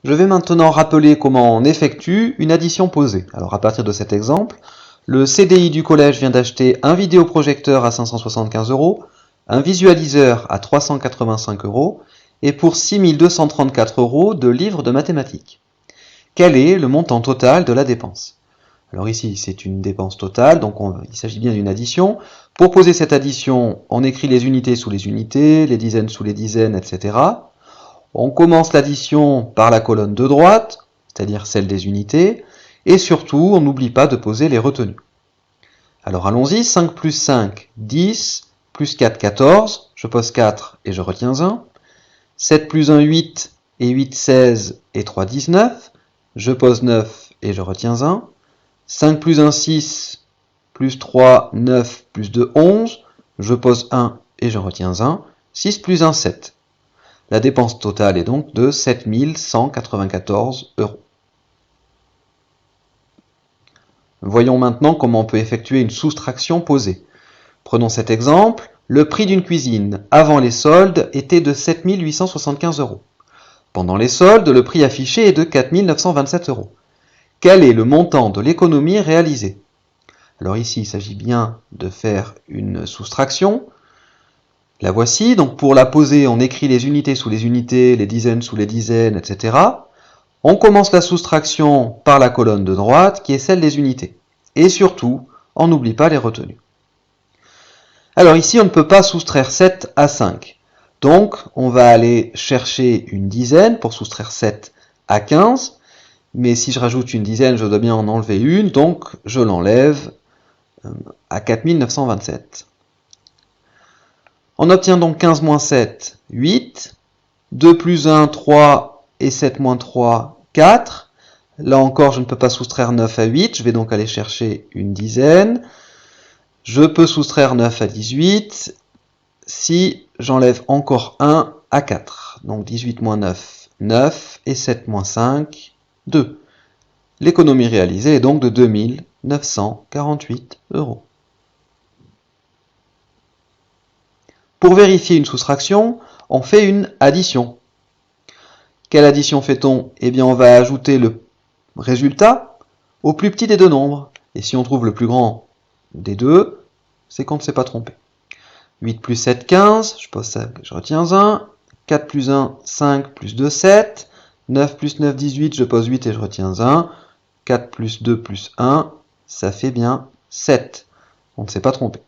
Je vais maintenant rappeler comment on effectue une addition posée. Alors à partir de cet exemple, le CDI du collège vient d'acheter un vidéoprojecteur à 575 €, un visualiseur à 385 € et pour 6 234 € de livres de mathématiques. Quel est le montant total de la dépense? Alors ici, c'est une dépense totale, donc il s'agit bien d'une addition. Pour poser cette addition, on écrit les unités sous les unités, les dizaines sous les dizaines, etc. On commence l'addition par la colonne de droite, c'est-à-dire celle des unités, et surtout, on n'oublie pas de poser les retenues. Alors allons-y, 5 plus 5, 10, plus 4, 14, je pose 4 et je retiens 1. 7 plus 1, 8, et 8, 16, et 3, 19, je pose 9 et je retiens 1. 5 plus 1, 6, plus 3, 9, plus 2, 11, je pose 1 et je retiens 1. 6 plus 1, 7. La dépense totale est donc de 7 194 €. Voyons maintenant comment on peut effectuer une soustraction posée. Prenons cet exemple. Le prix d'une cuisine avant les soldes était de 7 875 €. Pendant les soldes, le prix affiché est de 4 927 €. Quel est le montant de l'économie réalisée? Alors ici, il s'agit bien de faire une soustraction. La voici, donc pour la poser, on écrit les unités sous les unités, les dizaines sous les dizaines, etc. On commence la soustraction par la colonne de droite, qui est celle des unités. Et surtout, on n'oublie pas les retenues. Alors ici, on ne peut pas soustraire 7 à 5. Donc, on va aller chercher une dizaine pour soustraire 7 à 15. Mais si je rajoute une dizaine, je dois bien en enlever une, donc je l'enlève à 4 927. On obtient donc 15 moins 7, 8. 2 plus 1, 3. Et 7 moins 3, 4. Là encore, je ne peux pas soustraire 9 à 8. Je vais donc aller chercher une dizaine. Je peux soustraire 9 à 18 si j'enlève encore 1 à 4. Donc 18 moins 9, 9. Et 7 moins 5, 2. L'économie réalisée est donc de 2 948 €. Pour vérifier une soustraction, on fait une addition. Quelle addition fait-on? Eh bien, on va ajouter le résultat au plus petit des deux nombres. Et si on trouve le plus grand des deux, c'est qu'on ne s'est pas trompé. 8 plus 7, 15, je pose ça, je retiens 1. 4 plus 1, 5, plus 2, 7. 9 plus 9, 18, je pose 8 et je retiens 1. 4 plus 2 plus 1, ça fait bien 7. On ne s'est pas trompé.